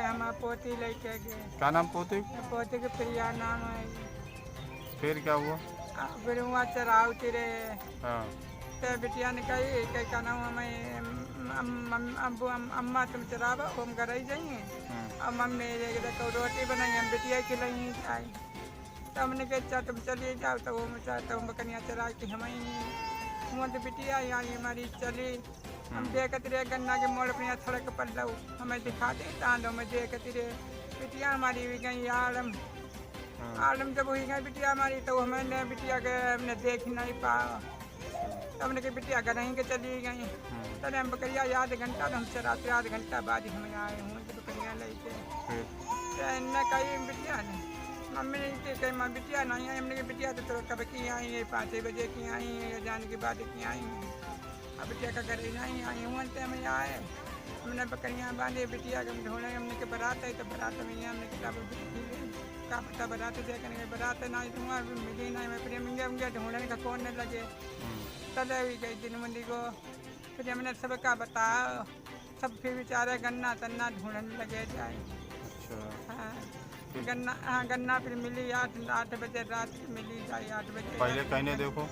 हमारा पोती लेके गए। क्या नाम पोते? पोते के प्रिया नाम है। फिर क्या हुआ? फिर वहाँ चरावती रहे। हाँ। तो बिटिया ने कही क्या नाम हमें अम्बू अम्मा तुम चरावा हम घर ही जाइए और मम्मी देखो रोटी बनाई हम बिटिया खिलाई आई। तो हमने कहा अच्छा तुम चलिए जाओ। तो वो चाहता हूँ बकरियाँ चरा के हमें वहाँ तो बिटिया आई हमारी चली। हम देखते रहे गन्ना के मोड़ अपनी सड़क पर लो हमें दिखा दे तांडो में देखते रहे बिटिया हमारी भी गई आलम आलम जब हुई गई बिटिया हमारी तो हमने बिटिया के हमने देख नहीं पाया। तो हमने कहा बिटिया घर ही के चली गई। चले हम बकरिया आध घंटा तो हम चराते आध घंटा बाद ही हमें आए हूँ तो बकरियाँ लेके। तो इन्हें कही बिटिया ने मम्मी ने कही माँ बिटिया नहीं आई। हमने कहा बिटिया तो कब की आई है 5 बजे की आई है जाने के बाद की आई हैं। अब बिटिया का घर नहीं आई हूँ तो हमें आए हमने बकरियाँ बांधे बिटिया के ढूंढे हमने के बरात है तो बरात में हमने किताब का पता बरात थे कहने बरात नहीं तो वहाँ मिली नहीं मैं प्रेम गया ढूंढने का कौन न लगे। चले हुई गई दिन मंडी को फिर हमने सबका बताया सब फिर बेचारे गन्ना तन्ना ढूंढने लगे जाए। हाँ गन्ना हाँ गन्ना फिर मिली 8 बजे रात मिली जाए 8 बजे। पहले कहने देखो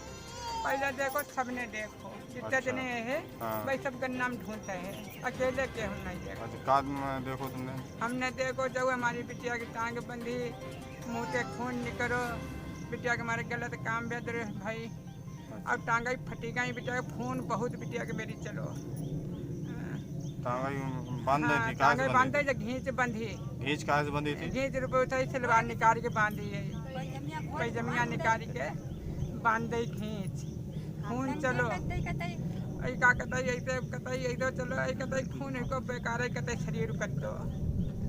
पहले देखो सबने देखो जितने जने है भाई सब गन्ना में ढूंढते हैं अकेले के हम नहीं देखो। अच्छा देखो तुमने? हमने देखो जब हमारी बिटिया की टांग बंधी मुँह से खून निकलो बिटिया के हमारे गलत काम बेद रहे भाई। अब टांगाई फटी गई बिटिया का खून बहुत बिटिया के मेरी चलो टांगाई बांधे घींच बंधी। घींच कहाँ से बंधी थी? घींच रुपये सलवार निकाल के बांधी है पैजमिया निकाल के बांध दे घींच खून चलो का कतई ऐसे चलो कतई खून को बेकार कतई शरीर कर दो।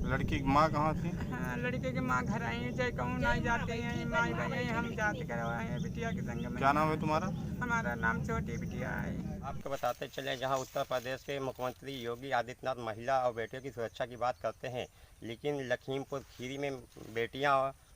लड़की की माँ कहाँ थी? हाँ लड़के की माँ घर आई चाहे कहूँ नहीं जाते हैं माँ भाई हम जात करवाए हैं बिटिया के संग में। क्या नाम है तुम्हारा? हमारा नाम छोटी बिटिया है। आपको बताते चले जहां उत्तर प्रदेश के मुख्यमंत्री योगी आदित्यनाथ महिला और बेटियों की सुरक्षा की बात करते हैं लेकिन लखीमपुर खीरी में बेटियां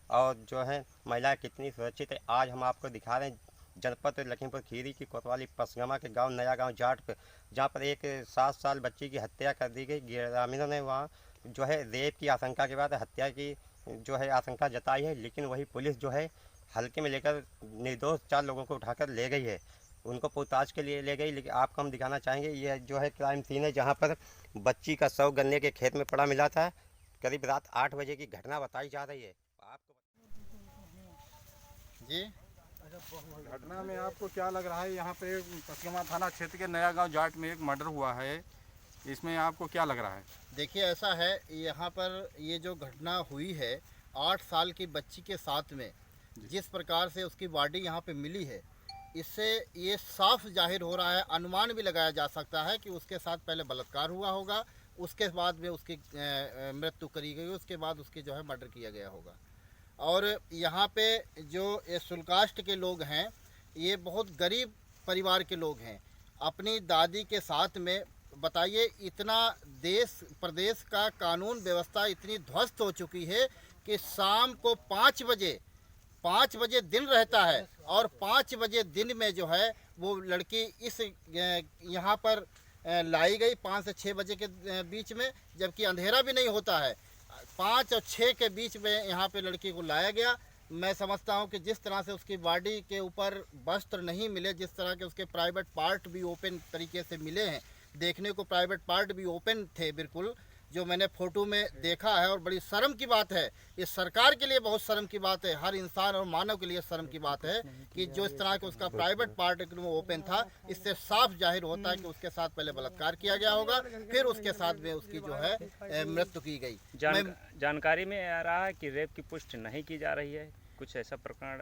और जो है महिलाएं कितनी सुरक्षित है आज हम आपको दिखा रहे हैं। जनपद लखीमपुर खीरी की कोतवाली पसगमा के गांव नया गांव जाट पर जहां पर एक 7 साल बच्ची की हत्या कर दी गई। ग्रामीणों ने वहां जो है रेप की आशंका के बाद हत्या की जो है आशंका जताई है लेकिन वही पुलिस जो है हल्के में लेकर निर्दोष 4 लोगों को उठाकर ले गई है उनको पूछताछ के लिए ले गई। लेकिन आपको हम दिखाना चाहेंगे ये जो है क्राइम सीन है जहां पर बच्ची का शव गन्ने के खेत में पड़ा मिला था। करीब रात 8 बजे की घटना बताई जा रही है। आपको जी घटना में आपको क्या लग रहा है? यहाँ पे पसगमा थाना क्षेत्र के नया गांव जाट में एक मर्डर हुआ है इसमें आपको क्या लग रहा है? देखिए ऐसा है यहाँ पर ये जो घटना हुई है 8 साल की बच्ची के साथ में जिस प्रकार से उसकी बॉडी यहाँ पे मिली है इससे ये साफ जाहिर हो रहा है अनुमान भी लगाया जा सकता है कि उसके साथ पहले बलात्कार हुआ होगा उसके बाद में उसकी मृत्यु करी गई उसके बाद उसकी जो है मर्डर किया गया होगा। और यहाँ पे जो ये सुलकास्ट के लोग हैं ये बहुत गरीब परिवार के लोग हैं अपनी दादी के साथ में बताइए इतना देश प्रदेश का कानून व्यवस्था इतनी ध्वस्त हो चुकी है कि शाम को 5 बजे दिन रहता है और 5 बजे दिन में जो है वो लड़की इस यहाँ पर लाई गई 5 से 6 बजे के बीच में जबकि अंधेरा भी नहीं होता है 5 और 6 के बीच में यहाँ पे लड़की को लाया गया। मैं समझता हूँ कि जिस तरह से उसकी बॉडी के ऊपर वस्त्र नहीं मिले जिस तरह के उसके प्राइवेट पार्ट भी ओपन तरीके से मिले हैं देखने को प्राइवेट पार्ट भी ओपन थे बिल्कुल जो मैंने फ़ोटो में देखा है और बड़ी शर्म की बात है ये सरकार के लिए बहुत शर्म की बात है हर इंसान और मानव के लिए शर्म की बात है कि जो इस तरह के उसका प्राइवेट पार्ट ओपन था इससे साफ जाहिर होता है कि उसके साथ पहले बलात्कार किया गया होगा फिर उसके साथ में उसकी जो है मृत्यु की गई। जानकारी में आ रहा है कि रेप की पुष्टि नहीं की जा रही है कुछ ऐसा प्रकरण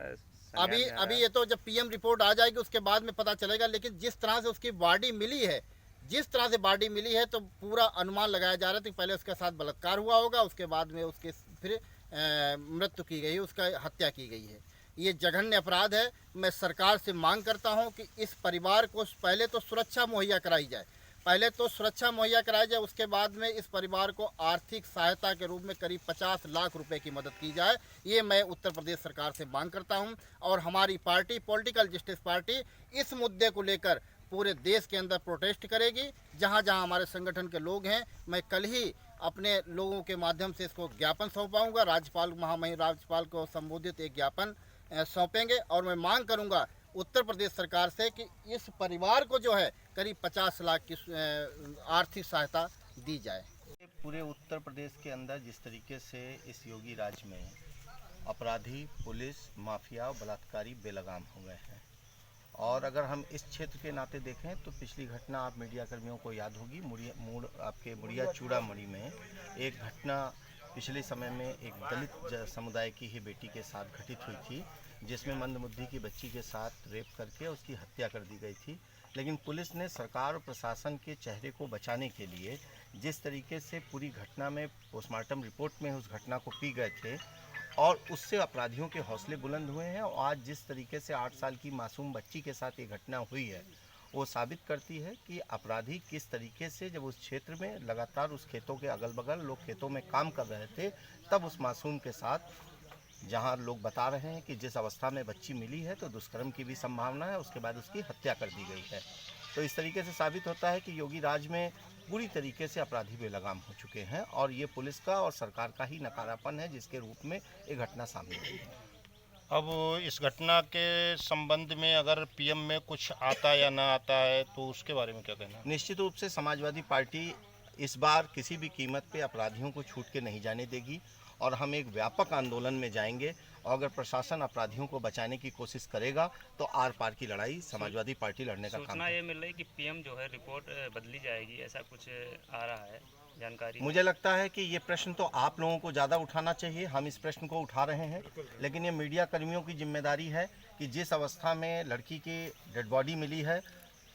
अभी ये तो जब PM रिपोर्ट आ जाएगी उसके बाद में पता चलेगा लेकिन जिस तरह से उसकी बॉडी मिली है जिस तरह से बॉडी मिली है तो पूरा अनुमान लगाया जा रहा है कि पहले उसके साथ बलात्कार हुआ होगा उसके बाद में उसके फिर मृत्यु की गई उसका हत्या की गई है। ये जघन्य अपराध है। मैं सरकार से मांग करता हूं कि इस परिवार को पहले तो सुरक्षा मुहैया कराई जाए उसके बाद में इस परिवार को आर्थिक सहायता के रूप में करीब 50 लाख रुपए की मदद की जाए। ये मैं उत्तर प्रदेश सरकार से मांग करता हूं और हमारी पार्टी पॉलिटिकल जस्टिस पार्टी इस मुद्दे को लेकर पूरे देश के अंदर प्रोटेस्ट करेगी जहां जहां हमारे संगठन के लोग हैं। मैं कल ही अपने लोगों के माध्यम से इसको ज्ञापन सौंपाऊंगा। राज्यपाल महामहिम राज्यपाल को संबोधित एक ज्ञापन सौंपेंगे और मैं मांग करूंगा उत्तर प्रदेश सरकार से कि इस परिवार को जो है करीब 50 लाख की आर्थिक सहायता दी जाए। पूरे उत्तर प्रदेश के अंदर जिस तरीके से इस योगी राज में अपराधी, पुलिस, माफिया और बलात्कारी बेलगाम हो गए हैं, और अगर हम इस क्षेत्र के नाते देखें तो पिछली घटना आप मीडिया कर्मियों को याद होगी, आपके मुड़िया चूड़ामणि में एक घटना पिछले समय में एक दलित समुदाय की ही बेटी के साथ घटित हुई थी, जिसमें मंदबुद्धि की बच्ची के साथ रेप करके उसकी हत्या कर दी गई थी। लेकिन पुलिस ने सरकार और प्रशासन के चेहरे को बचाने के लिए जिस तरीके से पूरी घटना में पोस्टमार्टम रिपोर्ट में उस घटना को पी गए थे और उससे अपराधियों के हौसले बुलंद हुए हैं, और आज जिस तरीके से 8 साल की मासूम बच्ची के साथ ये घटना हुई है वो साबित करती है कि अपराधी किस तरीके से जब उस क्षेत्र में लगातार उस खेतों के अगल बगल लोग खेतों में काम कर रहे थे तब उस मासूम के साथ, जहां लोग बता रहे हैं कि जिस अवस्था में बच्ची मिली है तो दुष्कर्म की भी संभावना है, उसके बाद उसकी हत्या कर दी गई है। तो इस तरीके से साबित होता है कि योगी राज में पूरी तरीके से अपराधी बेलगाम हो चुके हैं और ये पुलिस का और सरकार का ही नकारापन है जिसके रूप में ये घटना सामने आई है। अब इस घटना के संबंध में अगर पीएम में कुछ आता या ना आता है तो उसके बारे में क्या कहना? निश्चित रूप से समाजवादी पार्टी इस बार किसी भी कीमत पे अपराधियों को छूट के नहीं जाने देगी और हम एक व्यापक आंदोलन में जाएंगे, और अगर प्रशासन अपराधियों को बचाने की कोशिश करेगा तो आर पार की लड़ाई समाजवादी पार्टी लड़ने का काम सूचना है। ये मिल रही कि पीएम जो है रिपोर्ट बदली जाएगी, ऐसा कुछ आ रहा है जानकारी? मुझे लगता है कि ये प्रश्न तो आप लोगों को ज़्यादा उठाना चाहिए, हम इस प्रश्न को उठा रहे हैं, लेकिन ये मीडिया कर्मियों की जिम्मेदारी है कि जिस अवस्था में लड़की की डेड बॉडी मिली है,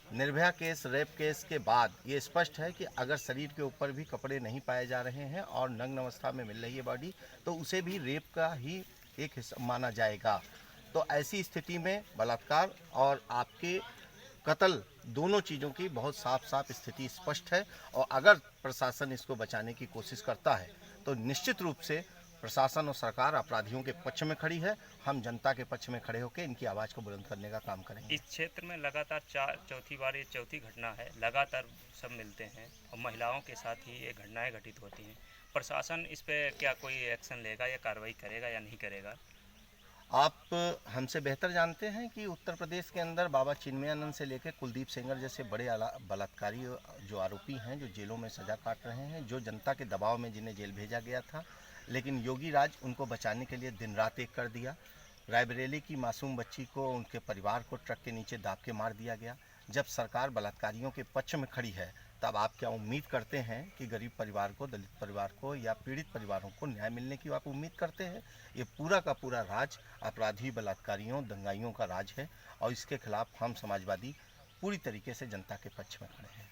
निर्भया केस, रेप केस के बाद ये स्पष्ट है कि अगर शरीर के ऊपर भी कपड़े नहीं पाए जा रहे हैं और नग्न अवस्था में मिल रही है बॉडी तो उसे भी रेप का ही एक हिस्सा माना जाएगा। तो ऐसी स्थिति में बलात्कार और आपके कत्ल दोनों चीज़ों की बहुत साफ साफ स्थिति स्पष्ट है, और अगर प्रशासन इसको बचाने की कोशिश करता है तो निश्चित रूप से प्रशासन और सरकार अपराधियों के पक्ष में खड़ी है। हम जनता के पक्ष में खड़े होकर इनकी आवाज़ को बुलंद करने का काम करेंगे। इस क्षेत्र में लगातार चौथी बार ये चौथी घटना है, लगातार सब मिलते हैं और महिलाओं के साथ ही ये घटनाएं घटित होती हैं। प्रशासन इस पे क्या कोई एक्शन लेगा या कार्रवाई करेगा या नहीं करेगा? आप हमसे बेहतर जानते हैं कि उत्तर प्रदेश के अंदर बाबा चिन्मयानंद से लेकर कुलदीप सेंगर जैसे बड़े बलात्कारी जो आरोपी हैं, जो जेलों में सज़ा काट रहे हैं, जो जनता के दबाव में जिन्हें जेल भेजा गया था, लेकिन योगी राज उनको बचाने के लिए दिन रात एक कर दिया। रायबरेली की मासूम बच्ची को, उनके परिवार को ट्रक के नीचे दाब के मार दिया गया। जब सरकार बलात्कारियों के पक्ष में खड़ी है तब आप क्या उम्मीद करते हैं कि गरीब परिवार को, दलित परिवार को या पीड़ित परिवारों को न्याय मिलने की आप उम्मीद करते हैं? ये पूरा का पूरा राज अपराधी, बलात्कारियों, दंगाइयों का राज है और इसके खिलाफ हम समाजवादी पूरी तरीके से जनता के पक्ष में खड़े हैं।